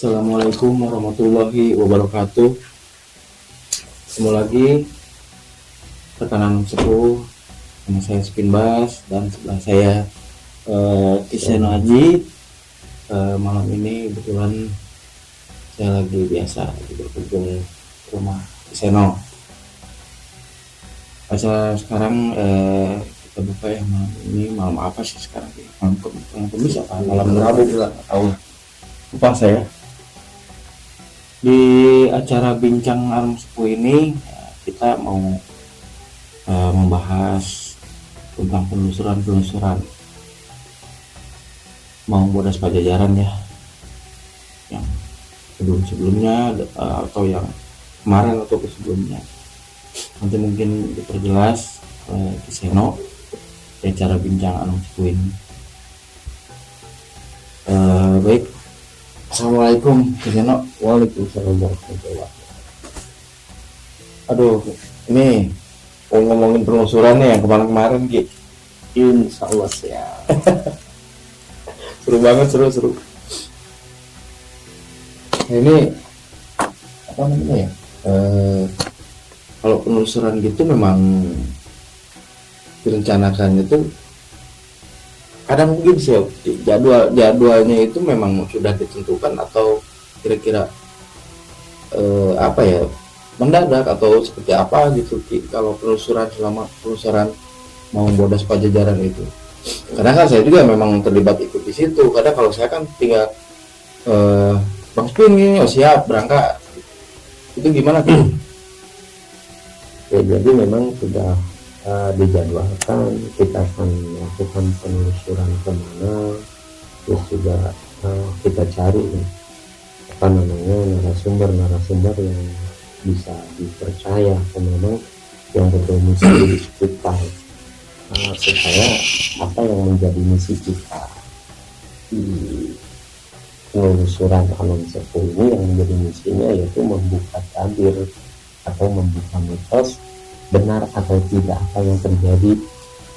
Assalamualaikum warahmatullahi wabarakatuh. Ketemu lagi rekanan sepuh sama saya Spin Bass dan sebelah saya Kiseno Haji. Malam ini kebetulan saya lagi biasa berkunjung ke rumah Kiseno. Sekarang kita buka ya malam ini. Malam apa sih sekarang? Malam Kamis apa? Malam Rabu juga tahu. Lupa saya. Di acara Bincang Arum Sepuh ini kita mau membahas tentang penelusuran mau Bodas Pajajaran ya, yang sebelumnya atau yang kemarin atau sebelumnya. Nanti mungkin diperjelas oleh Kiseno di acara Bincang Arum Sepuh ini. Baik. Assalamualaikum Kiseno. Waalaikumsalam warahmatullahi wabarakatuh. Aduh, ini mau ngomongin penelusuran nih yang kemarin-kemarin Ki. Insya Allah siap. Seru banget, seru. Nah, ini apa namanya ya? Kalau penelusuran gitu memang direncanakan itu kadang mungkin sih jadwalnya itu memang sudah ditentukan atau kira-kira apa ya, mendadak atau seperti apa gitu kalau selama penelusuran mau Bodas Pajajaran itu. Karena kan saya juga memang terlibat ikut di situ. Kadang kalau saya kan tinggal Bang Spin ini siap berangkat. Itu gimana tuh? Ya, jadi memang sudah dijadwalkan kita akan melakukan penelusuran kemana, terus juga kita cari narasumber yang bisa dipercaya, memang yang berdomisili di sekitar, supaya apa yang menjadi misi kita di penelusuran Arum Sepuh ini, yang menjadi misinya yaitu membuka tabir atau membuka mitos benar atau tidak apa yang terjadi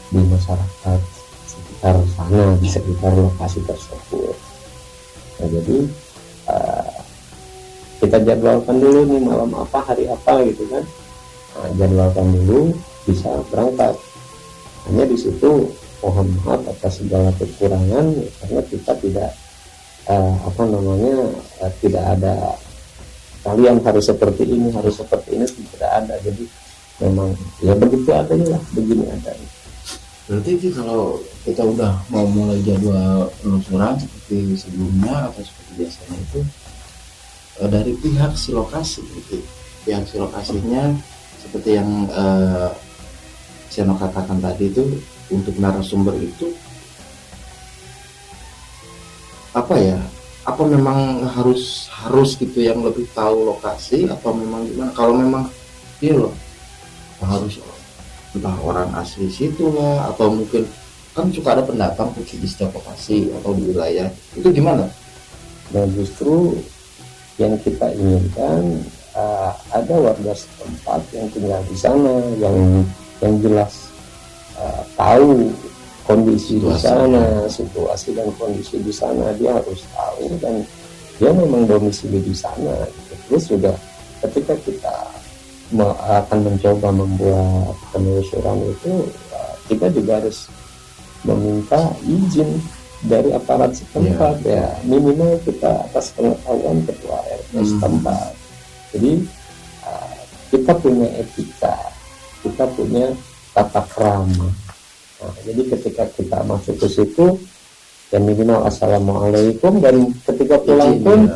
di masyarakat sekitar sana, di sekitar lokasi tersebut. Nah, jadi kita jadwalkan dulu nih malam apa, hari apa gitu kan. Nah, jadwalkan dulu, bisa berangkat. Hanya di situ mohon maaf atas segala kekurangan karena kita tidak tidak ada kalian harus seperti ini tidak ada. Jadi memang ya begitu adanya lah, begini adanya. Berarti sih kalau kita udah mau mulai jadwal penelusuran seperti sebelumnya atau seperti biasanya itu dari pihak si lokasi gitu. Pihak si lokasinya seperti yang saya katakan tadi itu, untuk narasumber itu apa memang harus gitu yang lebih tahu lokasi atau memang gimana? Kalau memang iya loh harus entah orang asli situ lah, atau mungkin kan suka ada pendatang di setiap lokasi atau di wilayah itu gimana? Nah, justru yang kita inginkan ada warga setempat yang tinggal di sana, yang jelas tahu kondisi di sana, situasi dan kondisi di sana dia harus tahu, dan dia memang domisili di sana. Terus juga ketika kita akan mencoba membuat penelusuran itu, kita juga harus meminta izin dari aparat setempat ya, minimal kita atas pengetahuan ketua RT setempat. Jadi kita punya etika, kita punya tata krama. Nah, jadi ketika kita masuk ke situ ya minimal assalamualaikum, dan ketika pulang pun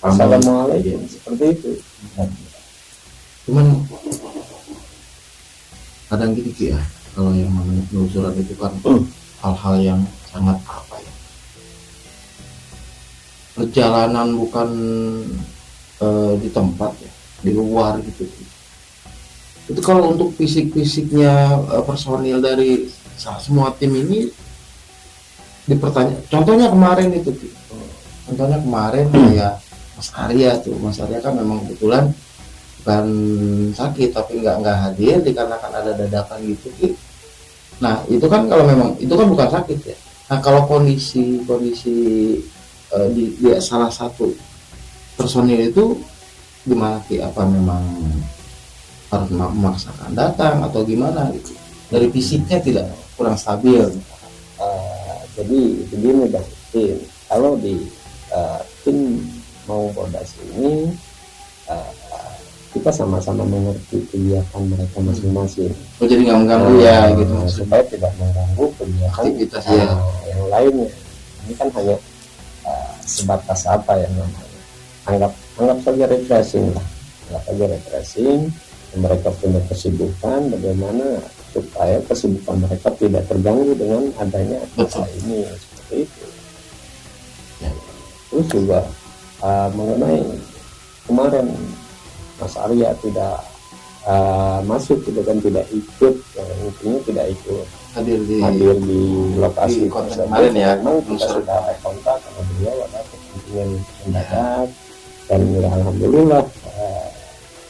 assalamualaikum, seperti itu. Cuman kadang gitu ya, kalau yang namanya penelusuran itu kan hal-hal yang sangat perjalanan bukan di tempat ya, di luar gitu. Itu kalau untuk fisiknya personil dari semua tim ini dipertanya. Contohnya kemarin kayak Mas Arya kan memang kebetulan bukan sakit tapi nggak hadir dikarenakan ada dadakan gitu. Nah itu kan kalau memang itu kan bukan sakit ya. Nah kalau kondisi dia salah satu personil itu gimana Ki? Apa memang harus memaksakan datang atau gimana gitu? Dari fisiknya tidak kurang stabil. Jadi begini Bang Tim, kalau di tim mau bodas ini kita sama-sama mengerti kegiatan mereka masing-masing. Oh, jadi nggak mengganggu ya gitu maksudnya. Supaya tidak mengganggu kegiatan Aktivitas ya. yang lainnya. Ini kan hanya sebatas apa ya namanya, anggap saja refreshing lah, anggap saja refreshing. Mereka punya kesibukan, bagaimana supaya kesibukan mereka tidak terganggu dengan adanya acara ini, seperti itu ya. Terus juga mengenai kemarin Mas Arya tidak masuk gitu kan, tidak ikut, yang intinya tidak ikut hadir di lokasi di konten tersebut. kemarin ya. Memang kita sudah kontak sama beliau, ada kepentingan mendadak, dan ya, alhamdulillah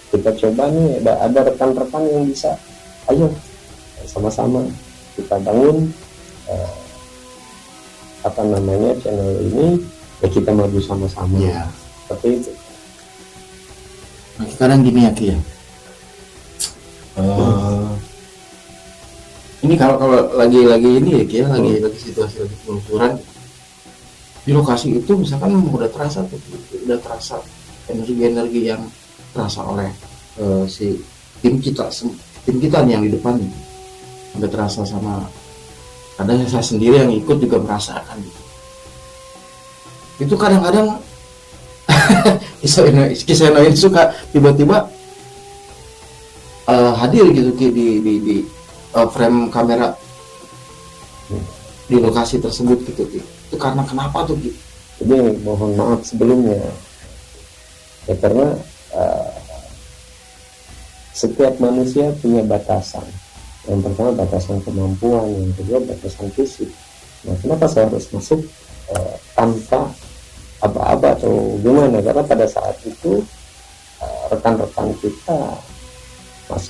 kita coba nih, ada rekan-rekan yang bisa, ayo sama-sama kita bangun apa namanya channel ini, ya kita maju sama-sama Ya. seperti itu. Nah, sekarang gini ya Ki ya. Ini kalau lagi ini ya Ki ya, lagi situasi lagi penelusuran di lokasi itu, misalkan udah terasa tuh, udah terasa energi yang terasa oleh si tim kita nih yang di depan gitu. Udah terasa sama, kadang saya sendiri yang ikut juga merasakan gitu. Itu kadang-kadang Kiseno ini suka tiba-tiba hadir gitu di frame kamera di lokasi tersebut gitu. Itu karena kenapa tuh gitu? Jadi mohon maaf sebelumnya ya, karena setiap manusia punya batasan. Yang pertama batasan kemampuan, yang kedua batasan fisik. Nah, kenapa saya harus masuk tanpa aba-aba atau gimana? Karena pada saat itu rekan-rekan kita, Mas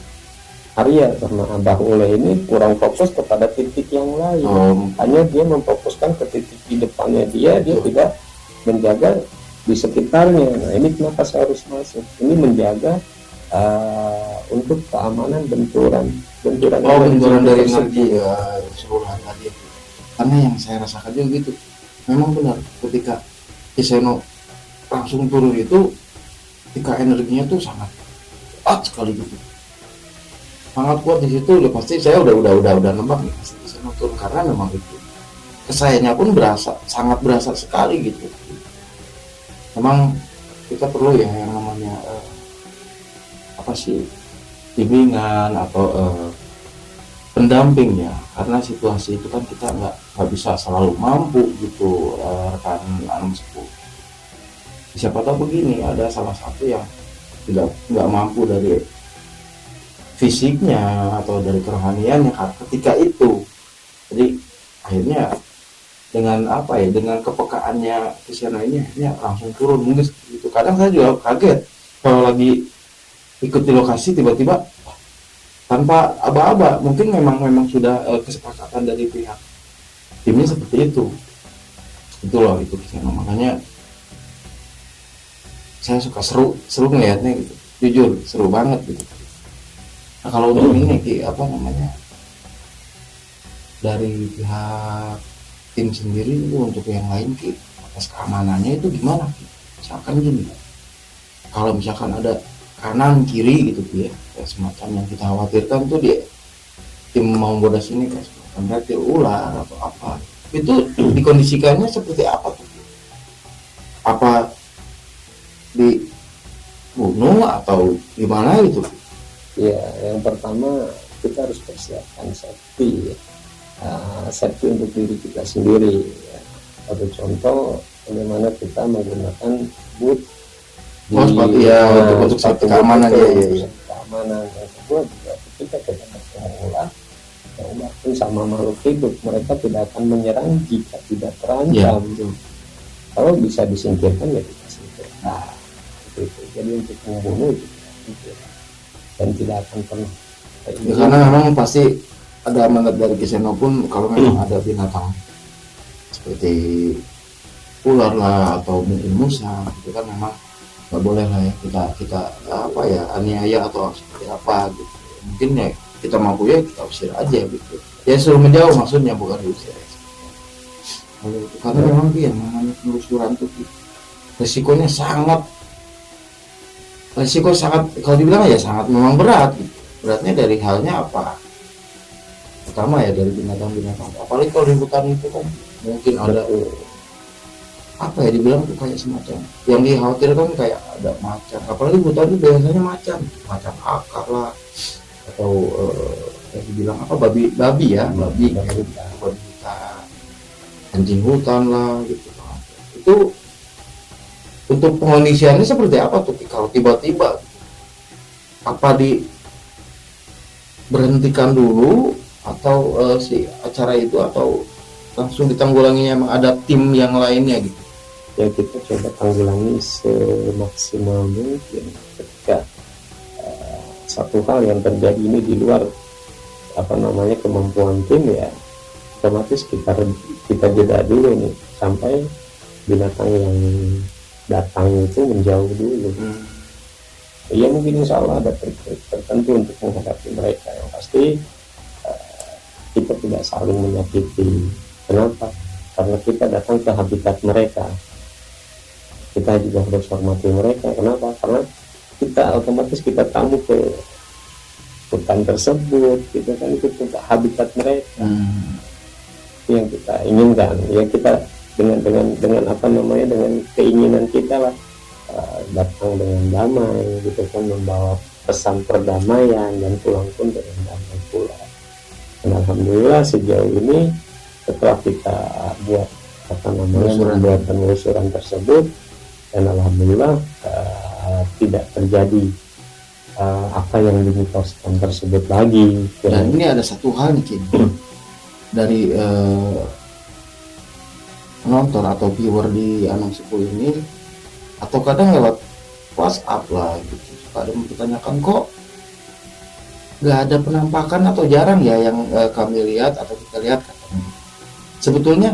Arya sama Abah Ule ini kurang fokus kepada titik yang lain. Hanya dia memfokuskan ke titik di depannya dia tidak menjaga di sekitarnya. Nah, ini kenapa saya harus masuk? Ini menjaga untuk keamanan benturan dari energi ya, keseluruhan tadi. Karena yang saya rasakan juga gitu, memang benar ketika Kiseno langsung turun itu, ketika energinya tuh sangat kuat sekali gitu, sangat kuat di situ. Udah pasti saya udah nembak nih pasti Kiseno turun, karena memang itu kesayanya pun sangat berasa sekali gitu. Memang kita perlu ya yang namanya apa sih, bimbingan atau pendamping ya, karena situasi itu kan kita nggak bisa selalu mampu gitu. Rekan sepuh, siapa tahu begini ada salah satu yang nggak mampu dari fisiknya atau dari kerohaniannya ketika itu. Jadi akhirnya dengan apa ya, dengan kepekaannya Kiseno ini akhirnya langsung turun. Mungkin itu kadang saya juga kaget kalau lagi ikut di lokasi tiba-tiba tanpa aba-aba. Mungkin memang sudah kesepakatan dari pihak timnya seperti itu. Itu loh itu Kiseno. Makanya saya suka seru ngeliatnya gitu, jujur seru banget gitu. Nah, kalau untuk ini apa namanya, dari pihak tim sendiri itu untuk yang lain Ki, atas keamanannya itu gimana Ki? Misalkan gini, kalau misalkan ada kanan kiri gitu ya, kayak semacam yang kita khawatirkan tuh di tim mau bodas ini kayak semacam reptil ular atau apa, itu dikondisikannya seperti apa tuh? Apa dibunuh atau gimana gitu? Ya, yang pertama kita harus persiapkan safety ya. Safety untuk diri kita sendiri ya. Satu contoh bagaimana kita menggunakan boot sepatu ya, untuk satu keamanan ya. Keamanan. Yang kedua juga ketika kita bertemu ular, ya ular pun sama makhluk hidup, mereka tidak akan menyerang jika tidak terancam. Ya, kalau bisa disingkirkan ya kita singkirkan. Nah, itu. Jadi untuk membunuh itu dan tidak akan pernah. Ya, karena memang pasti ada amanat dari Kiseno pun kalau memang ada binatang seperti ular lah atau mungkin musang, itu kan memang nggak boleh lah ya kita kita apa ya aniaya atau seperti apa gitu. Mungkin ya kita mampu ya kita usir aja gitu. Ya suruh menjauh maksudnya, bukan diusir. Kalau itu karena memang dia namanya penelusuran tuh resikonya sangat, resiko sangat, kalau dibilang ya sangat memang berat gitu. Beratnya dari halnya apa? Pertama ya dari binatang-binatang. Apalagi kalau di hutan itu kan mungkin ada apa ya dibilang tuh kayak semacam yang dikhawatirkan kayak ada macan. Apalagi hutan itu biasanya macan, macan akar lah atau yang dibilang apa babi ya babi hutan, anjing hutan lah gitu. Itu untuk pengondisiannya seperti apa tuh kalau tiba-tiba apa diberhentikan dulu atau si acara itu atau langsung ditanggulanginya, emang ada tim yang lainnya gitu? Ya kita coba tanggulangi semaksimal mungkin ketika satu hal yang terjadi ini di luar kemampuan tim, ya otomatis kita jeda dulu nih sampai binatang yang datang itu menjauh dulu. Ya mungkin insya Allah ada trik-trik tertentu untuk menghadapi mereka. Yang pasti kita tidak saling menyakiti. Kenapa? Karena kita datang ke habitat mereka, kita juga harus hormati mereka. Kenapa? Karena kita otomatis kita tamu ke hutan tersebut, kita kan ikut ke habitat mereka. Yang kita inginkan ya kita dengan dengan keinginan kita lah datang dengan damai gitu kan, membawa pesan perdamaian dan pulang pun dengan damai pula. Dan alhamdulillah sejauh ini setelah kita buat membuat penelusuran tersebut, dan alhamdulillah tidak terjadi apa yang dimitoskan tersebut lagi. Dan ini ada satu hal nih Kim, dari penonton atau viewer di Anom Sepuh ini, atau kadang lewat WhatsApp lah gitu, suka ada mempertanyakan kok nggak ada penampakan atau jarang ya yang kami lihat atau kita lihat. Sebetulnya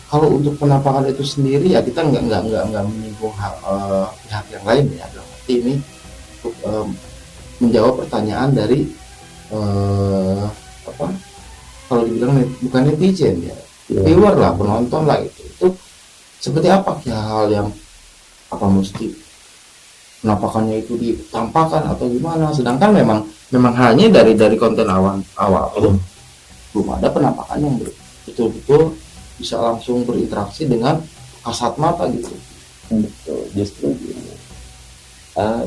kalau untuk penampakan itu sendiri ya kita nggak menyinggung pihak yang lain ya, dalam arti ini untuk menjawab pertanyaan dari kalau dibilang bukan netizen ya, viewer lah, penonton lah gitu. Itu seperti apa ya hal yang apa mesti penampakannya itu ditampakkan atau gimana, sedangkan memang hanya dari konten awal belum ada penampakan yang betul-betul bisa langsung berinteraksi dengan kasat mata gitu. Betul, justru gini,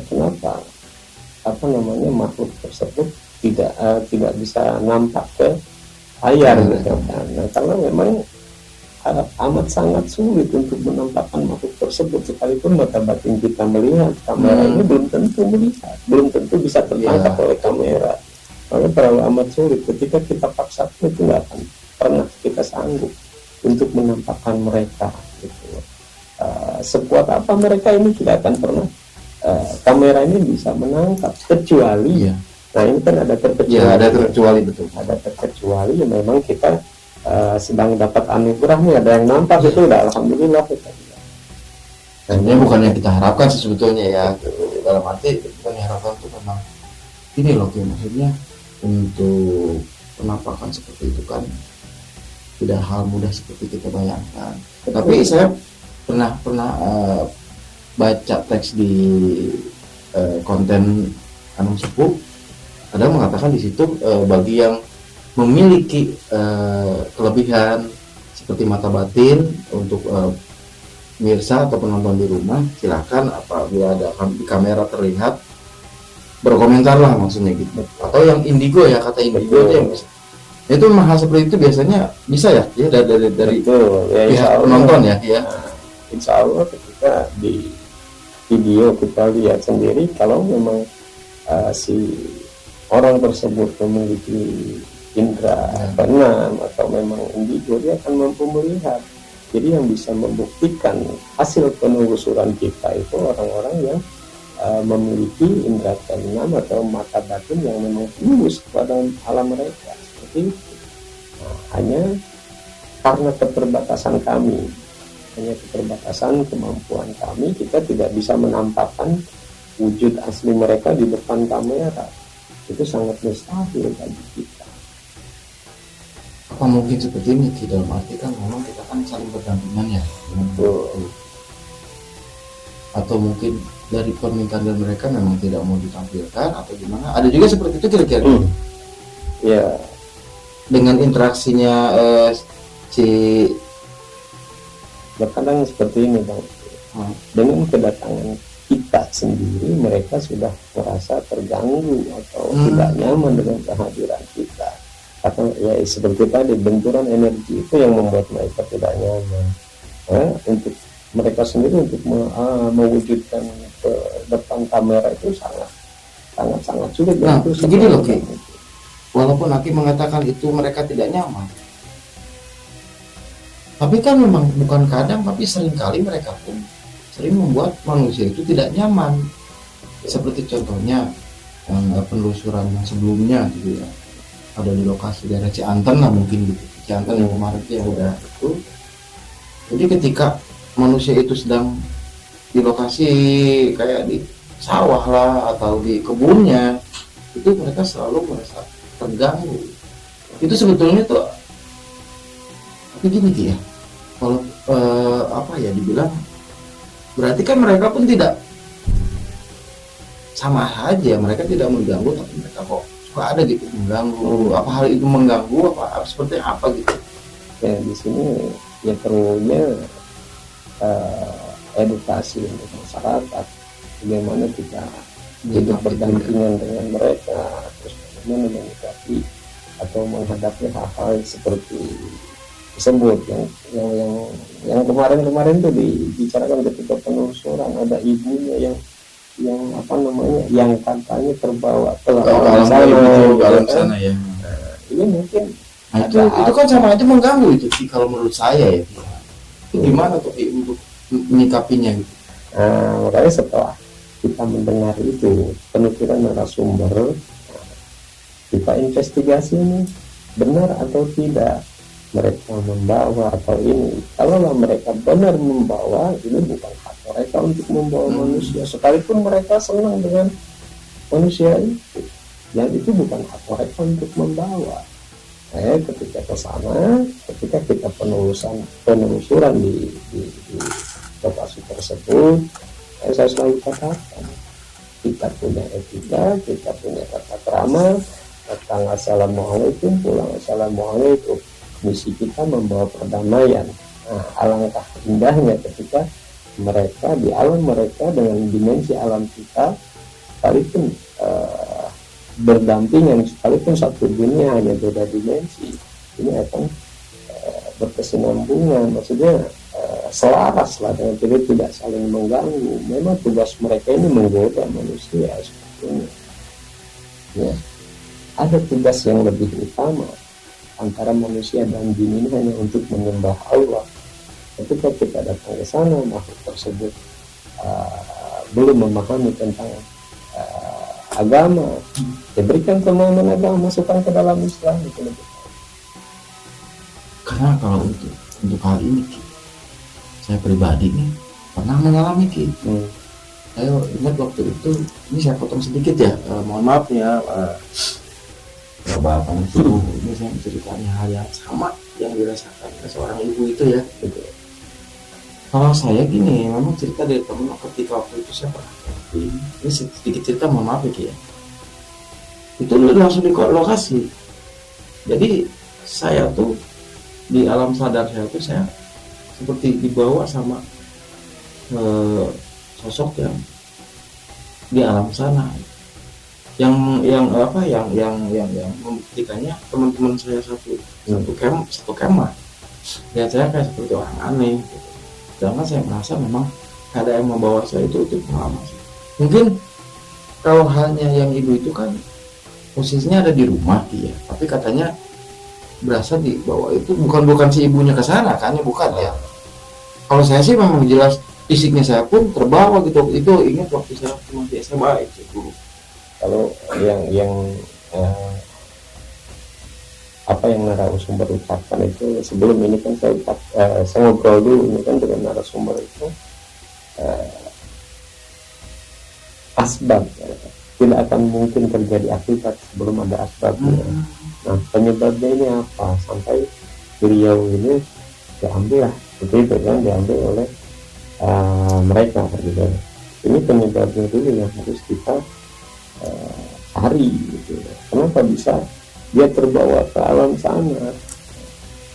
kenapa makhluk tersebut tidak bisa nampak ke layar gitu kan? Nah, karena memang amat sangat sulit untuk menampakkan makhluk tersebut, sekalipun mata batin kita melihat, kamera ini belum tentu melihat, belum tentu bisa tertangkap oleh kamera. Makanya terlalu amat sulit. Ketika kita paksa itu nggak akan pernah kita sanggup untuk menampakkan mereka gitu. Sekuat apa mereka ini tidak akan pernah kamera ini bisa menangkap, kecuali nah ini kan ada terkecuali, betul, ada terkecuali yang memang kita sedang dapat anugerah nih, ada yang nampak itu udah alhamdulillah kita. Dan ini bukan yang kita harapkan sih sebetulnya ya, dalam arti bukan yang harapkan itu memang ini loh maksudnya untuk penampakan seperti itu kan tidak hal mudah seperti kita bayangkan. Tapi saya pernah baca teks di konten Anom Sepuh, ada mengatakan di situ bagi yang memiliki kelebihan seperti mata batin untuk mirsa atau penonton di rumah, silakan apabila ada di kamera terlihat berkomentar lah maksudnya gitu. Atau yang indigo ya, kata indigo itu yang bisa. Itu hal seperti itu biasanya bisa ya dari pihak penonton ya. Insya Allah ketika di video kita lihat sendiri, kalau memang si orang tersebut memiliki indera keenam atau memang indigo, dia akan mampu melihat. Jadi yang bisa membuktikan hasil penelusuran kita itu orang-orang yang memiliki indera keenam atau mata batin yang memang tulus kepada alam mereka seperti itu. Nah, hanya karena keterbatasan kami hanya keterbatasan kemampuan kami, kita tidak bisa menampakkan wujud asli mereka di depan kamera. Itu sangat mustahil bagi kita. Apa mungkin seperti ini Ki, dalam arti kan memang kita kan saling berdampingan ya, atau mungkin dari permintaan dari mereka memang tidak mau ditampilkan atau gimana, ada juga seperti itu kira-kira. Ya, Dengan interaksinya si terkadang seperti ini Bang. Dengan kedatangan kita sendiri, mereka sudah merasa terganggu atau tidak nyaman dengan kehadiran kita. Atau ya seperti tadi, benturan energi itu yang membuat mereka tidak nyaman. Untuk mereka sendiri untuk mewujudkan ke depan kamera itu sangat sulit. Nah, itu begini loh Ki, walaupun Aki mengatakan itu mereka tidak nyaman, tapi kan memang bukan kadang, tapi seringkali mereka pun sering membuat manusia itu tidak nyaman. Seperti contohnya yang penelusuran yang sebelumnya gitu ya, ada di lokasi daerah Cianten lah mungkin gitu, Cianten yang kemarin itu yang udah itu. Jadi ketika manusia itu sedang di lokasi kayak di sawah lah atau di kebunnya, itu mereka selalu merasa terganggu. Itu sebetulnya tuh begini ya, kalau apa ya dibilang, berarti kan mereka pun tidak sama aja, mereka tidak mengganggu, tapi mereka kok suka ada gitu mengganggu. Apa hal itu mengganggu, apa seperti apa gitu ya? Di sini ya perlunya edukasi untuk masyarakat, bagaimana kita hidup berdampingan dengan mereka, terus bagaimana menyikapi atau menghadapi hal-hal seperti tersebut yang kemarin tuh dibicarakan ketika penelusuran. Ada ibunya yang apa namanya, yang katanya terbawa ke alam sana ya. Ini mungkin itu kan sama aja mengganggu itu sih kalau menurut saya ya. Gimana tuh untuk menyikapinya gitu? Makanya setelah kita mendengar itu penuturan narasumber, kita investigasi ini benar atau tidak mereka membawa atau ini. Kalau mereka benar membawa, ini bukan hak mereka untuk membawa manusia, sekalipun mereka senang dengan manusia itu, dan itu bukan hak mereka untuk membawa. Ketika ke sana, ketika kita penelusuran di lokasi tersebut, saya selalu katakan, kita punya etika, kita punya tata krama, datang assalamualaikum, pulang assalamualaikum. Misi kita membawa perdamaian. Nah, alangkah indahnya ketika mereka di alam mereka dengan dimensi alam kita, sekalipun berdampingan, sekalipun satu dunia hanya beda dimensi, ini akan berkesinambungan, maksudnya selaras lah, dengan tidak saling mengganggu. Memang tugas mereka ini menggoda manusia sebetulnya ya. Ada tugas yang lebih utama antara manusia dan jin ini hanya untuk menyembah Allah. Ketika kita datang ke sana, makhluk tersebut belum memahami tentang agama, diberikan pemahaman agama, masukkan ke dalam Islam itu lebih. Karena kalau untuk hal ini saya pribadi nih pernah mengalami saya ingat waktu itu, ini saya potong sedikit ya, mohon maaf ya Bapak itu, ini saya menceritakan hal yang sama yang dirasakan seorang ibu itu ya gitu. Kalau saya gini, memang cerita dari temen ketika waktu itu saya pernah ini sedikit cerita, mohon maaf ya, itu langsung di lokasi. Jadi saya tuh di alam sadar saya tuh, saya seperti dibawa sama sosok yang di alam sana, yang membuktikannya teman-teman saya satu kemah lihat saya kayak seperti orang aneh gitu. Sedangkan saya merasa memang ada yang membawa saya itu pengalaman. Mungkin kalau hanya yang ibu itu kan posisinya ada di rumah ya, tapi katanya berasa di bawah itu bukan si ibunya ke sana kan, bukan ya. Kalau saya sih memang jelas fisiknya saya pun terbawa gitu. Itu ingat waktu saya masih SMA itu dulu. Kalau yang apa yang narasumber ucapkan itu sebelum ini kan saya ngobrol dulu ini kan dengan narasumber itu asbab tidak akan mungkin terjadi akibat sebelum ada asbabnya. Nah penyebabnya ini apa sampai beliau ini diambil lah seperti itu kan, diambil oleh mereka gitu. Ini penyebabnya dulu yang harus kita cari gitu. Kenapa bisa dia terbawa ke alam sana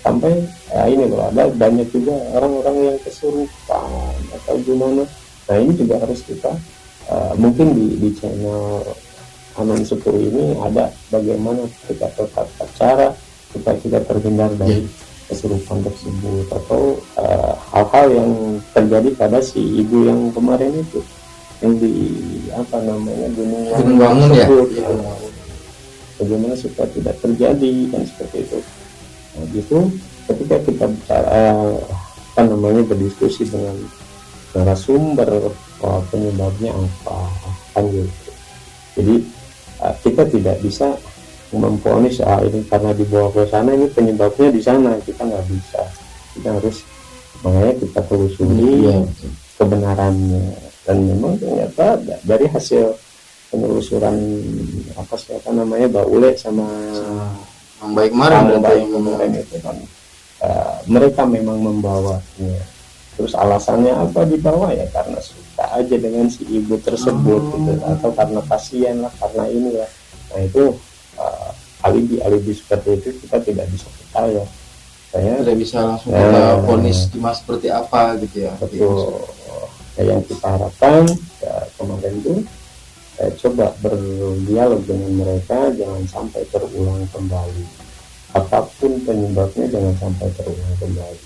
sampai ini loh, ada banyak juga orang-orang yang kesurupan atau gimana. Nah ini juga harus kita mungkin di channel Anon Sepur ini ada bagaimana kita tata cara supaya kita terhindar dari kesurupan tersebut atau hal-hal yang terjadi pada si ibu yang kemarin itu yang di apa namanya Gunung Bangun ya. Bagaimana supaya tidak terjadi kan seperti itu. Nah gitu ketika kita bicara apa namanya berdiskusi dengan narasumber penyebabnya apa kan gitu. Jadi kita tidak bisa memvonis ini karena dibawa ke sana ini penyebabnya di sana, kita nggak bisa. Kita harus makanya kita telusuri kebenarannya, dan memang ternyata dari hasil penelusuran apa namanya Mbak Ule sama yang baik kemarin itu kan mereka memang membawanya. Terus alasannya apa dibawa ya karena suka aja dengan si ibu tersebut gitu, atau karena kasihan lah, karena ini ya. Nah itu alibi seperti itu kita tidak bisa percaya. Saya tidak bisa langsung kita vonis Dimas seperti apa gitu ya. Betul. Yang kita harapkan ya, kemarin itu coba berdialog dengan mereka, jangan sampai terulang kembali. Apapun penyebabnya jangan sampai terulang kembali.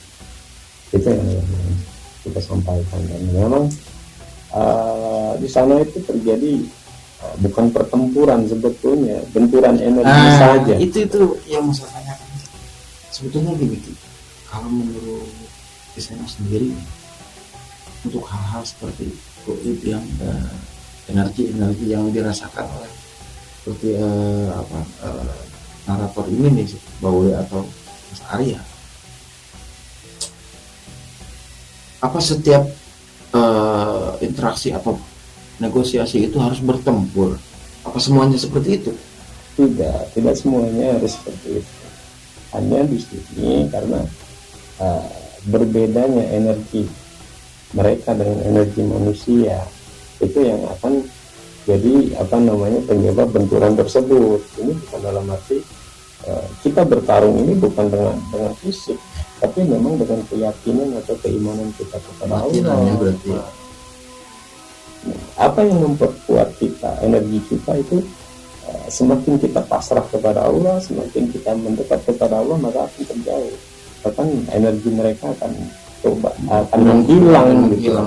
Itu yang kita sampaikan. Dan memang di sana itu terjadi bukan pertempuran sebetulnya, benturan energi saja. Itu yang saya tanyakan. Sebetulnya gini, kalau menurut Kisena sendiri untuk hal-hal seperti itu yang energi yang dirasakan oleh seperti narator ini nih Baule atau Mas Arya, apa setiap interaksi atau negosiasi itu harus bertempur? Apa semuanya seperti itu? Tidak semuanya harus seperti itu. Hanya di sini karena berbedanya energi mereka dengan energi manusia itu yang akan jadi apa namanya penyebab benturan tersebut. Ini bukan dalam arti kita bertarung ini bukan dengan fisik, tapi memang dengan keyakinan atau keimanan kita kepada Allah. Berarti. Apa yang memperkuat kita, energi kita itu semakin kita pasrah kepada Allah, semakin kita mendekat kepada Allah, maka akan terjauh. Bahkan energi mereka akan menghilang gitu, ya.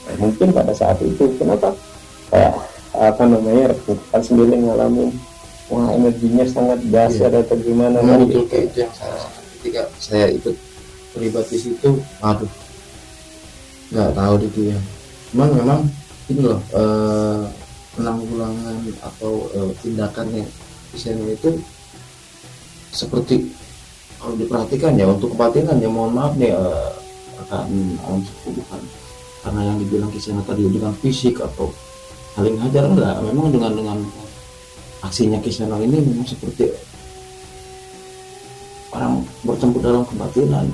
Nah, mungkin pada saat itu kenapa kayak apa namanya rekan sendiri ngalamin wah energinya sangat dahsyat atau gimana kan gitu. Kayak itu yang ketika saya ikut terlibat di situ, aduh nggak tahu gitu ya. Cuman memang ini loh penanggulangan atau tindakannya Kisena itu seperti kalau diperhatikan ya untuk kebatinan ya, mohon maaf nih rekan bukan karena yang dibilang Kisena tadi dengan fisik atau saling hajar, enggak, memang dengan aksinya Kisena ini memang seperti orang bertempur dalam kebatinan.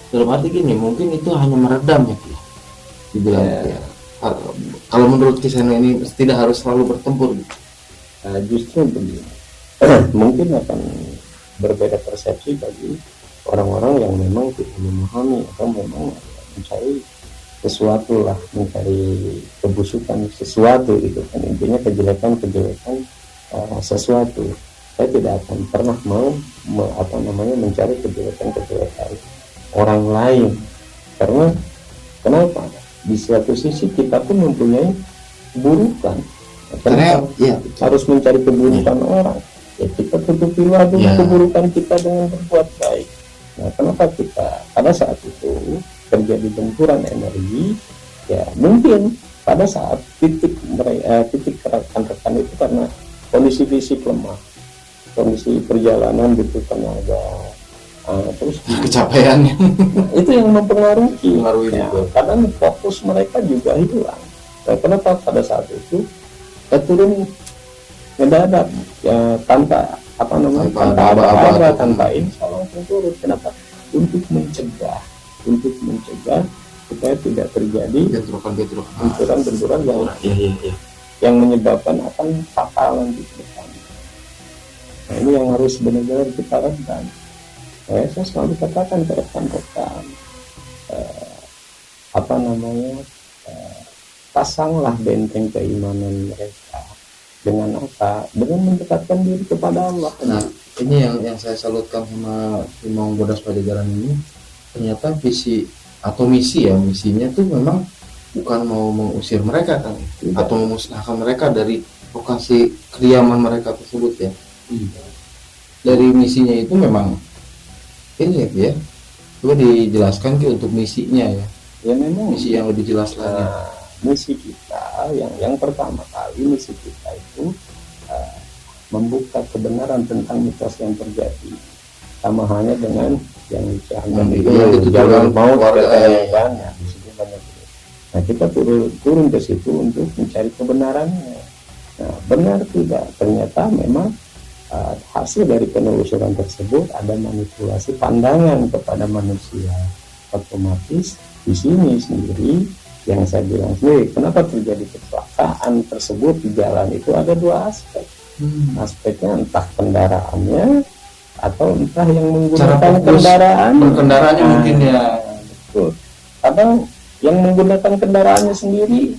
Dalam arti gini, mungkin itu hanya meredam ya dibilang ya. Kalau menurut Kisena ini tidak harus selalu bertempur gitu. Justru begini mungkin akan berbeda persepsi bagi orang-orang yang memang tidak memahami atau memang mencari sesuatu lah, mencari kebusukan sesuatu gitu kan, intinya kejelekan sesuatu. Saya tidak akan pernah mau mencari kejelekan orang lain, karena kenapa? Di suatu sisi kita pun mempunyai keburukan. Karena harus mencari keburukan orang. Ya kita tutupilah dulu keburukan kita dengan berbuat baik. Nah, kenapa kita pada saat itu terjadi benturan energi? Ya mungkin pada saat titik rekan-rekan itu karena kondisi fisik lemah. kondisi perjalanan gitu kan agak terus kecapean. itu yang mempengaruhi. Mempengaruhi Ya, juga. kadang fokus mereka juga hilang. Nah, kenapa pada saat itu saya turun mendadak ya, tanpa Tanpa tanpa aba-aba aba-aba, atau tanpa ini saya langsung turun. Kenapa? Untuk mencegah supaya tidak terjadi benturan yang menyebabkan akan fatal nanti ke depan. Nah, ini yang harus benar-benar kita redam. Saya selalu katakan ke rekan-rekan, pasanglah benteng keimanan mereka dengan apa? Dengan mendekatkan diri kepada Allah. Nah, ini yang saya salutkan sama Imam Bodas Pajajaran ini, ternyata visi atau misinya tuh memang bukan mau mengusir mereka kan, atau memusnahkan mereka dari lokasi kediaman mereka tersebut ya. Dari misinya itu memang ini ya, coba dijelaskan untuk misinya ya. Ya memang misi yang lebih jelas lagi. Misi kita yang pertama kali, misi kita itu membuka kebenaran tentang mitos yang terjadi, sama hanya dengan yang dianggap itu jalan mau banyak. Nah, kita turun ke situ untuk mencari kebenarannya. Nah, benar tidak? Ternyata memang hasil dari penelusuran tersebut ada manipulasi pandangan kepada manusia. Otomatis di sini sendiri yang saya bilang sendiri, kenapa terjadi kecelakaan tersebut di jalan itu ada dua aspek. Aspeknya entah kendaraannya atau entah yang menggunakan kendaraannya mungkin ya. Betul. Kadang yang menggunakan kendaraannya sendiri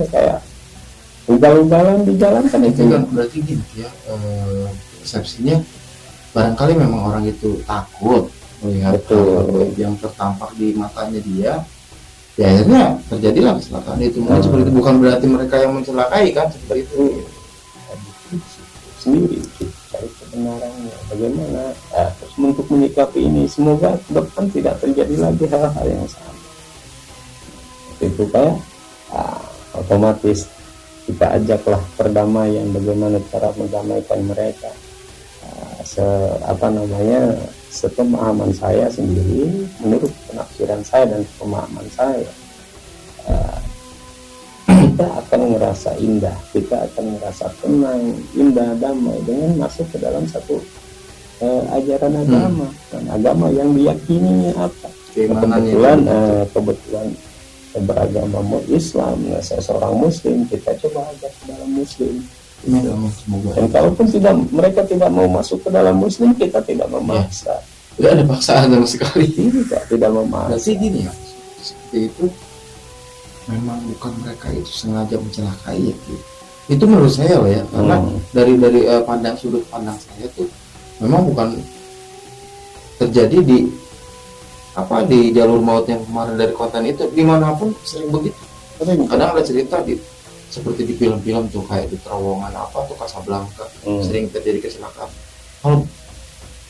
kayak ugal-ugalan di jalan kan itu kan berarti gini ya, persepsinya barangkali memang orang itu takut melihat yang tertampak di matanya dia, ya akhirnya terjadilah kecelakaan itu. Mungkin seperti itu, bukan berarti mereka yang mencelakai kan, seperti itu sendiri. Cari kebenarannya bagaimana, terus untuk menyikapi ini, semoga ke depan tidak terjadi lagi hal-hal yang sama. Itu kayak otomatis kita ajaklah perdamaian, bagaimana cara mendamaikan mereka. Sepemahaman saya sendiri, menurut penafsiran saya dan pemahaman saya, kita akan merasa indah, kita akan merasa tenang, indah, damai dengan masuk ke dalam satu ajaran agama. Dan agama yang diyakininya apa? Kebetulan beragama Islam. Nah, saya seorang Muslim, kita coba ajak ke dalam Muslim. Dan kalaupun mereka tidak mau masuk ke dalam Muslim, kita tidak memaksa. Tidak ada paksaan sama sekali. Tidak memaksa. Berarti gini ya, seperti itu memang bukan mereka itu sengaja mencelakai ya. Itu menurut saya loh ya, karena dari sudut pandang saya tuh memang bukan terjadi di jalur maut yang kemarin dari konten itu, dimanapun sering begitu. Kadang ada cerita seperti di film-film tuh, kayak di terowongan Casablanca, sering terjadi kecelakaan. Kalau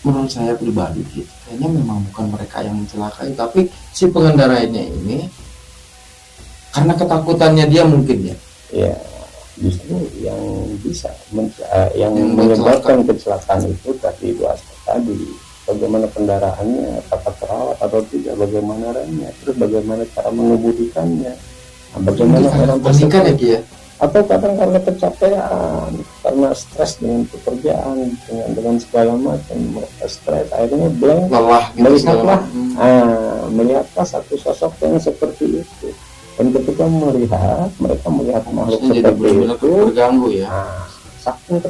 menurut saya pribadi kayaknya memang bukan mereka yang mencelakai, tapi si pengendaranya ini karena ketakutannya dia mungkin ya. Ya, justru yang bisa yang menyebabkan kecelakaan itu tadi dua aspek tadi. Bagaimana kendaraannya, apakah terawat atau tidak, bagaimana remnya, terus bagaimana cara mengemudikannya, bagaimana orang tersebut, ya? Atau kadang karena kecapean, karena stres dengan pekerjaan, dengan segala macam, stres, akhirnya blank, melihatlah satu sosok yang seperti itu. Dan ketika mereka melihat makhluk seperti itu, terganggu ya. Saking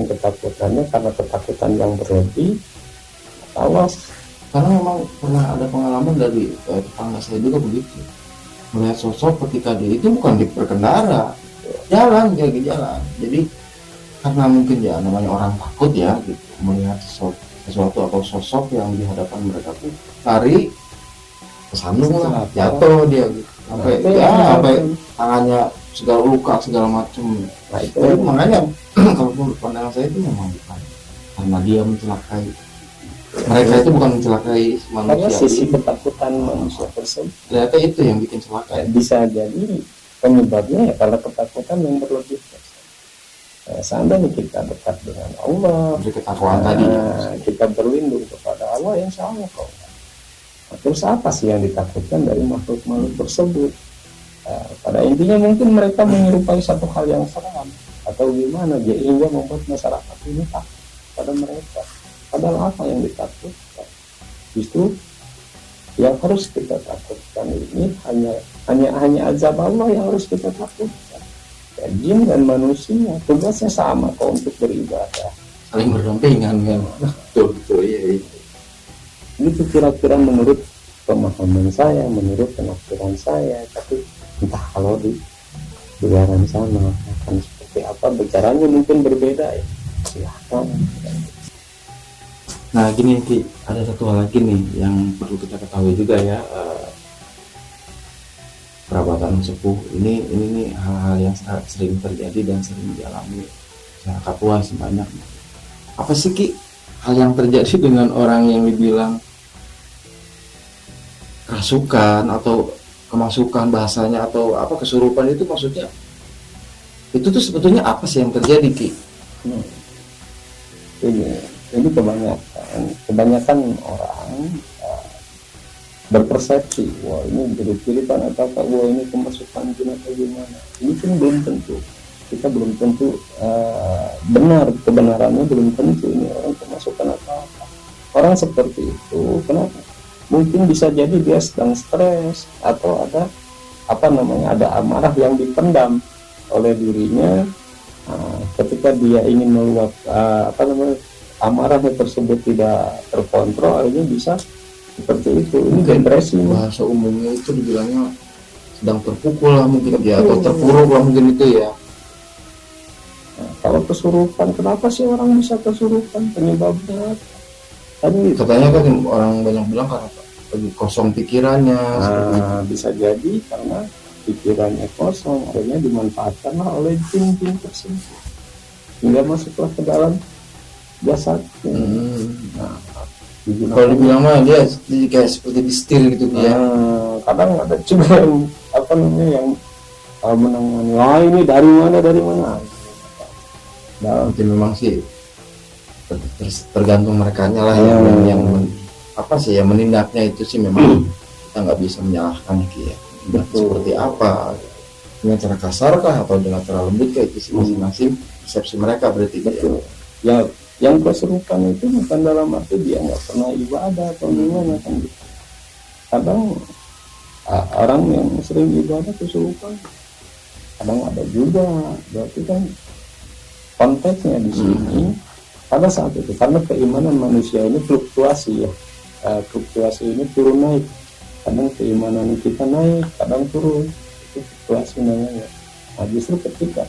ketakutannya, karena ketakutan yang berlebih, awas. Karena memang pernah ada pengalaman dari tetangga saya juga begitu, melihat sosok ketika dia itu bukan di berkendara, jalan. Jadi karena mungkin ya namanya orang takut ya, gitu, melihat sesuatu atau sosok yang di hadapan mereka tuh lari, kesandung lah, jatuh dia gitu. Sampai tangannya segala luka segala macam. Nah itu makanya kalau menurut pandangan saya itu memang bukan karena dia mencelakai, mereka itu bukan mencelakai manusia. Karena sisi ketakutan manusia tersebut, ternyata itu yang bikin celaka. Bisa jadi penyebabnya ya karena ketakutan yang berlebih. Seandainya kita dekat dengan Allah, Beri ketakwaan tadi ya. kita berlindung kepada Allah, insya Allah kok. Nah, terus apa sih yang ditakutkan dari makhluk-makhluk tersebut? Pada intinya mungkin mereka menyerupai satu hal yang seram atau gimana, hingga membuat masyarakat ini takut pada mereka. Padahal apa yang ditakutkan? Justru yang harus kita takutkan ini hanya azab Allah yang harus kita takutkan. Ya, jin dan manusia tugasnya sama kok untuk beribadah, Saling berdampingan kan. Betul betul iya. itu kira-kira menurut pemahaman saya, menurut penafsiran saya. Tapi entah kalau di luar sana akan seperti apa, bicaranya mungkin berbeda ya, silahkan. Nah gini Ki, ada satu hal lagi nih yang perlu kita ketahui juga ya. Perabatan sepuh ini nih hal-hal yang sering terjadi dan sering dialami masyarakat luas banyak. Apa sih Ki hal yang terjadi dengan orang yang dibilang kerasukan atau kemasukan bahasanya atau apa kesurupan, itu maksudnya itu tuh sebetulnya apa sih yang terjadi Ki? Ini kebanyakan orang berpersepsi, wah ini mirip-miripan atau apa, wah ini kemasukan jin atau gimana. Ini kan belum tentu, kita belum tentu benar, kebenarannya belum tentu ini orang kemasukan atau apa. Orang seperti itu kenapa? Mungkin bisa jadi dia sedang stres atau ada ada amarah yang dipendam oleh dirinya. Ketika dia ingin meluap amarahnya tersebut tidak terkontrol, akhirnya bisa seperti itu. Ini depresi. Bahasa umumnya itu dibilangnya sedang terpukul lah mungkin ya, atau terpuruk lah mungkin itu ya. Kalau kesurupan, kenapa sih orang bisa kesurupan? Penyebabnya tadi Katanya kan orang banyak bilang karena lagi kosong pikirannya. bisa jadi karena pikirannya kosong, akhirnya dimanfaatkanlah oleh jin-jin tersebut hingga masuklah ke dalam jasadnya. Kalau dibilang mah dia kayak seperti distil gitu ya. Kadang ada juga yang menangani, wah ini dari mana. Nah, itu memang sih tergantung mereka lah yang menindaknya itu sih memang kita nggak bisa menyalahkan ya. Seperti apa, dengan cara kasar kah atau dengan cara lembut kah, itu sih masing-masing persepsi mereka berarti. Betul. Ya, yang kesurupan itu bukan dalam arti dia nggak pernah ibadah atau gimana kan gitu. Kadang orang yang sering ibadah kesurupan, kadang ada juga. Berarti kan konteksnya di sini pada saat itu, karena keimanan manusia ini fluktuasi ya, fluktuasi ini turun naik. Kadang keimanan kita naik, kadang turun, itu fluktuasi namanya. Nah, justru ketika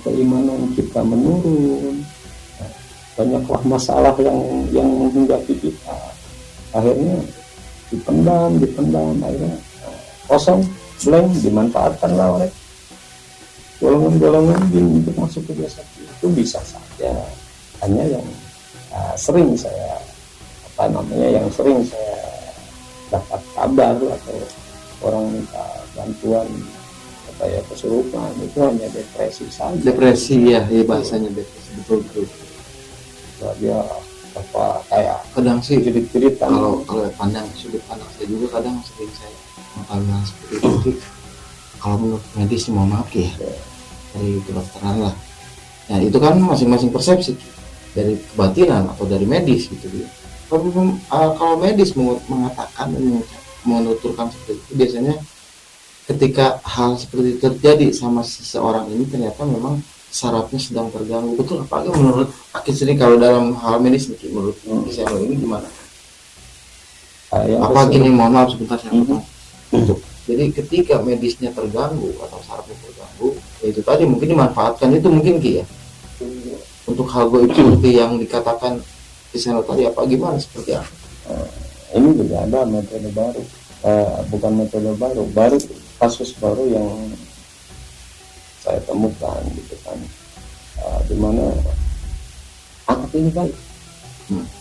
keimanan kita menurun, banyaklah masalah yang menghinggapi kita, akhirnya dipendam, akhirnya kosong, blank, dimanfaatkanlah oleh golongan-golongan jin untuk masuk ke jasad. Itu bisa saja, hanya yang sering saya dapat kabar atau orang minta bantuan kayak kesurupan, itu hanya depresi saja. Depresi ya, bahasanya depresi, betul. Dia kayak kadang sih cerita kalau sudut pandang saya juga kadang sering saya mengalami seperti itu. Kalau menurut medis, mohon maaf ya, dari kedokteran lah. Nah itu kan masing-masing persepsi dari kebatinan atau dari medis gitu ya. Kalau medis mengatakan dan menuturkan seperti itu, biasanya ketika hal seperti itu terjadi sama seseorang ini, ternyata memang sarafnya sedang terganggu. Betul apa enggak menurut Aki sendiri kalau dalam hal medis nih, menurut saya ini gimana? Apa gini, mohon maaf sebentar saya potong. Jadi ketika medisnya terganggu atau sarafnya terganggu, itu tadi mungkin dimanfaatkan itu mungkin Ki ya. Untuk hal goib seperti yang dikatakan di sana tadi, apa gimana seperti apa? Ini juga ada metode baru, bukan metode baru kasus baru yang saya temukan gitu kan, dimana anak ini baik,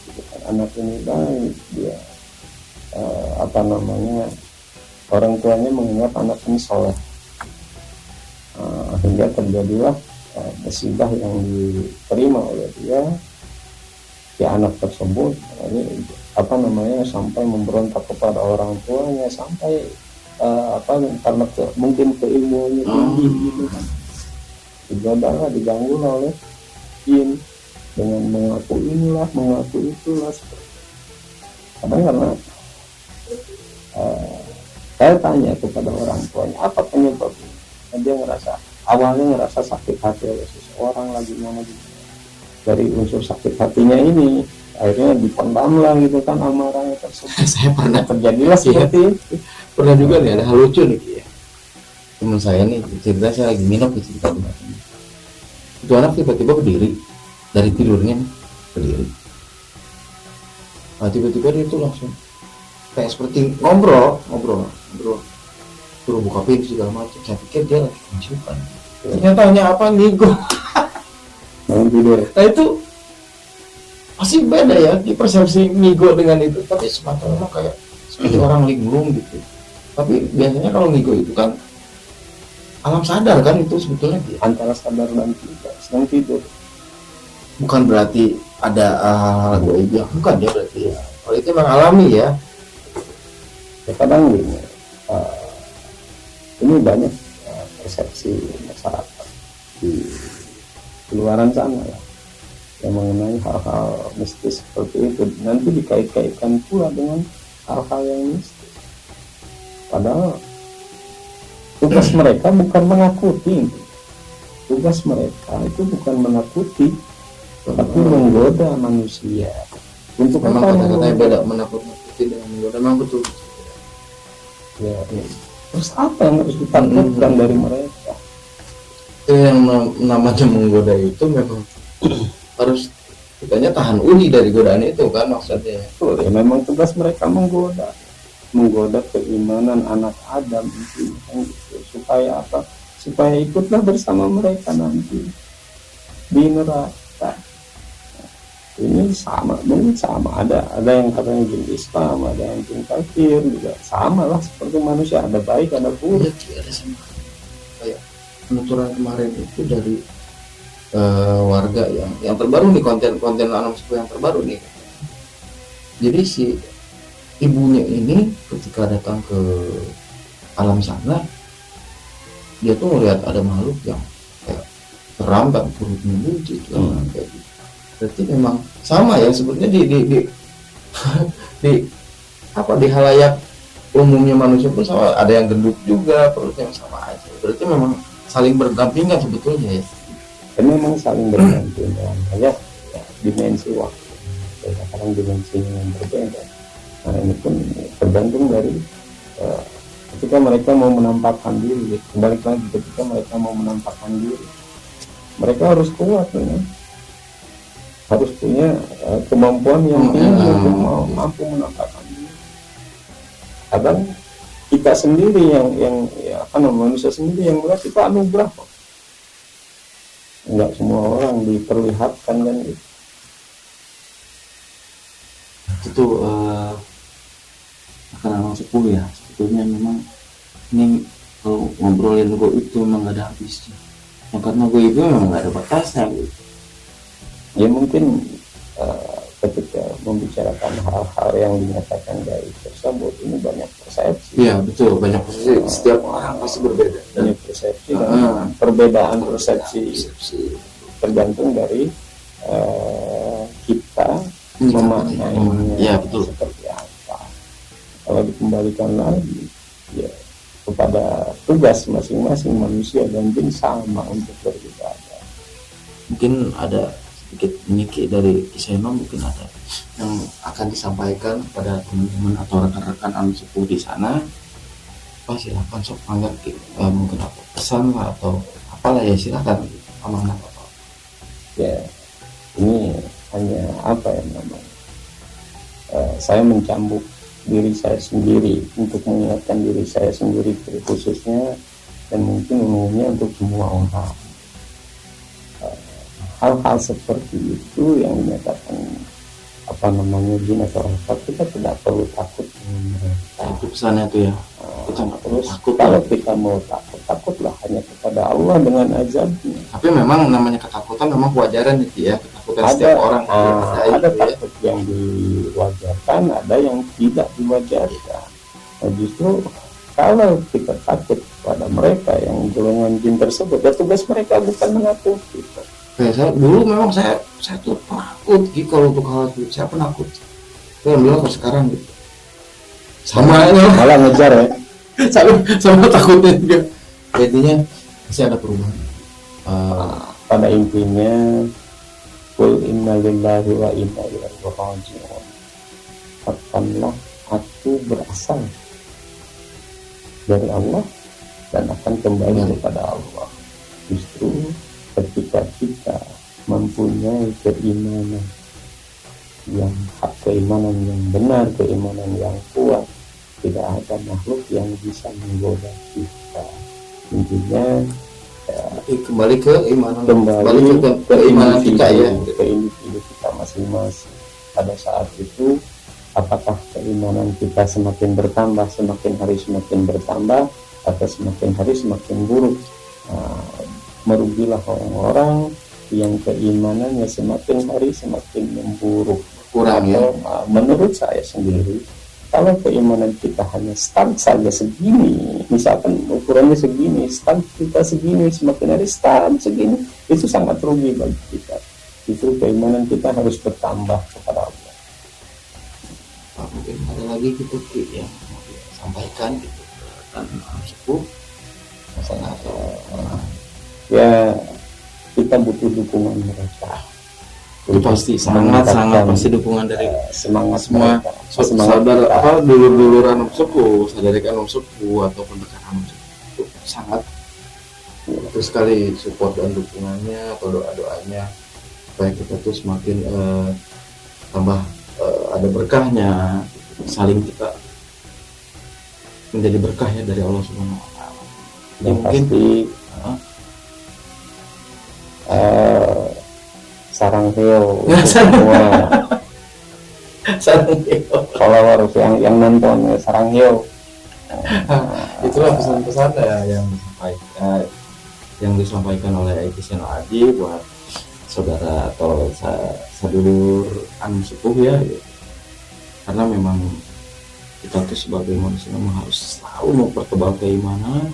gitu kan. Anak ini baik, dia orang tuanya menganggap anak ini soleh, hingga terjadilah musibah yang diterima oleh dia, si anak tersebut ini sampai memberontak kepada orang tuanya, sampai karena mungkin keilmuannya tinggi gitu kan, digoda, diganggu oleh jin dengan mengaku inilah, mengaku itulah. Kadang karena saya tanya kepada orang tuanya apa penyebabnya, dan dia awalnya ngerasa sakit hati oleh seseorang lagi mana gitu. Dari unsur sakit hatinya ini akhirnya dipendam lah gitu kan amarahnya tersebut. Saya pernah terjadilah seperti itu. Pernah juga nih, ada hal lucu nih ya. Teman saya nih cerita, saya lagi minum di cerita tempat ini. Itu anak tiba-tiba berdiri dari tidurnya nih, berdiri. Nah, tiba-tiba dia itu langsung kayak seperti ngobrol, suruh buka pintu segala macam. Saya pikir dia lagi kesukaan. Ternyata hanya apa ngigo. Nah itu pasti beda ya di persepsi ngigo dengan itu, tapi semacam kayak seperti orang linglung gitu. Tapi biasanya kalau ngigo itu kan alam sadar kan, itu sebetulnya dia antara sadar dan tidak, sedang tidur. Bukan berarti ada hal goib ya, bukan ya berarti ya. Kalau itu memang alami ya. Ya kadang gini, ini banyak persepsi masyarakat di luaran sana ya, yang mengenai hal-hal mistis seperti itu, nanti dikait-kaitkan pula dengan hal-hal yang mistis. Padahal tugas mereka bukan menakuti, tugas mereka itu bukan menakuti, tapi menggoda manusia. Untuk memang kata-katanya beda, menakut-nakuti dengan menggoda, memang betul. Ya, terus apa yang harus ditakutkan dari mereka? Yang namanya menggoda itu memang harus kitanya tahan uji dari godaan itu kan maksudnya. Betul, ya memang tugas mereka menggoda keimanan anak Adam itu kan, gitu. Supaya apa? Supaya ikutlah bersama mereka nanti di neraka. Ini mungkin sama, ada yang katanya jin Islam, ada yang jin kafir, juga sama lah seperti manusia, ada baik ada buruk. Ya, ada sama kayak penuturan kemarin itu dari warga yang terbaru nih, konten alam sepuh yang terbaru nih. Jadi si ibunya ini ketika datang ke alam sana, dia tuh melihat ada makhluk yang kayak terampak perutnya buncit kayak gitu. Berarti memang sama ya sebetulnya di halayak umumnya manusia pun sama, ada yang gendut juga perutnya sama aja. Berarti memang saling berdampingan sebetulnya ya. Dan memang saling berdampingan dalam banyak dimensi waktu. Kadang dimensinya yang berbeda. Nah ini pun tergantung dari ketika mereka mau menampakkan diri. Kembali lagi, ketika mereka mau menampakkan diri, mereka harus kuat ya. Harus punya kemampuan yang tinggi untuk mampu menampakkan diri. Kadang kita sendiri yang manusia sendiri yang melihat itu anugerah kok. Enggak semua orang diperlihatkan kan gitu. Itu akan orang sepuh ya, sebetulnya memang ini kalau ngobrolin gue itu memang gak ada habisnya ya, karena gue itu memang gak ada batasnya gitu. Ya mungkin ketika membicarakan hal-hal yang dinyatakan gaib tersebut, ini banyak persepsi. Iya betul, banyak persepsi, setiap orang pasti berbeda. Banyak persepsi dan perbedaan persepsi tergantung dari kita memaknainya ya, betul. seperti apa. Kalau dikembalikan lagi ya kepada tugas masing-masing manusia dan jin sama untuk beribadah. Mungkin ada sedikit menyikit dari Kiseno, mungkin ada yang akan disampaikan kepada teman-teman atau rekan-rekan alam sepuh di sana. Silakan sok mangga, mungkin apa pesan lah atau apalah ya, silakan amanah apa. Ya ini hanya apa ya namanya, saya mencambuk diri saya sendiri untuk mengingatkan diri saya sendiri khususnya, dan mungkin umumnya untuk semua orang. Hal-hal seperti itu yang dinyatakan apa namanya jin atau apa, kita tidak perlu takut dengan mereka. Itu pesannya tuh ya, kita nggak perlu Terus takut kalau ya. kita mau takut, takutlah hanya kepada Allah dengan azabnya. Tapi memang namanya ketakutan memang kewajaran itu ya, ketakutan Ada setiap orang gitu ya, ada itu ya. takut yang diwajarkan, ada yang tidak diwajarkan. Nah, justru kalau kita takut pada mereka yang golongan jin tersebut, ya tugas mereka bukan menakuti. Kayak saya dulu memang saya tuh penakut gitu kalau untuk hal itu, saya penakut. Tapi alhamdulillah kalau sekarang gitu sama ya, Malah ngejar ya. sama takutnya juga. Intinya masih ada perubahan. Pada intinya, qul inna lillahi wa inna ilaihi raji'un. Katakanlah, aku berasal dari Allah dan akan kembali kepada Allah. Justru ketika kita mempunyai keimanan yang hak, keimanan yang benar, keimanan yang kuat, tidak ada makhluk yang bisa menggoda kita. Intinya Kembali ke imanan, kembali ke keimanan kita ya. ke individu kita masing-masing. Pada saat itu, apakah keimanan kita semakin bertambah, semakin hari semakin bertambah, atau semakin hari semakin buruk? Merugilah orang-orang yang keimanannya semakin hari semakin memburuk. Kurang ya. Menurut saya sendiri, kalau keimanan kita hanya start saja segini, misalkan ukurannya segini, start kita segini, semakin hari start segini, itu sangat rugi bagi kita. Itu keimanan kita harus bertambah kepada Allah. Mungkin ada lagi gitu yang mau disampaikan gitu dan sepuh masalah atau Ya, kita butuh dukungan mereka. itu pasti sangat pasti dukungan dari semangat semua mereka. saudara apa dulur-dulur anom sepuh, saudari anom sepuh atau pendekat anom sepuh itu sangat itu sekali support dan dukungannya atau doa-doanya supaya kita tuh semakin tambah ada berkahnya, saling kita menjadi berkah ya dari Allah Subhanahu Wa Taala. Yang pasti sarang heo semua sarang heo followers yang nonton sarang heo. Itulah pesan-pesan yang disampaikan oleh Aiki Seno Aji buat saudara atau sadulur anu sepuh ya gitu. Karena memang kita tuh sebagai manusia memang harus selalu mempertebal keimanan,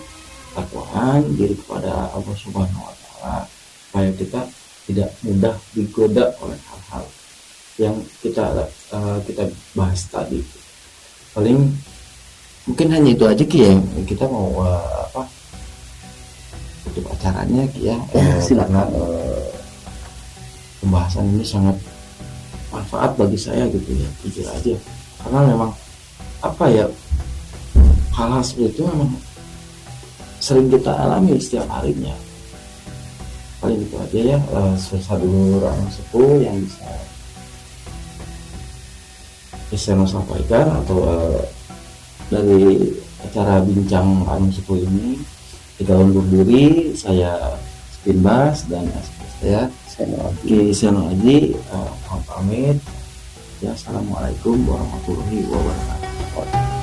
ketakwaan diri kepada Allah Subhanahu Wa Taala supaya kita tidak mudah digoda oleh hal-hal yang kita bahas tadi. Paling mungkin hanya itu aja Ki ya, kita mau tutup acaranya Ki ya. Silakan. Pembahasan ini sangat manfaat bagi saya gitu ya, jujur aja. Karena memang apa ya, hal-hal seperti itu memang sering kita alami setiap harinya. Paling itu aja ya, sadulur anak sepuh yang bisa saya sampaikan atau dari acara bincang anak sepuh ini. Kita undur diri, saya Spinbas dan saya Seno Aji pamit ya. Assalamualaikum warahmatullahi wabarakatuh.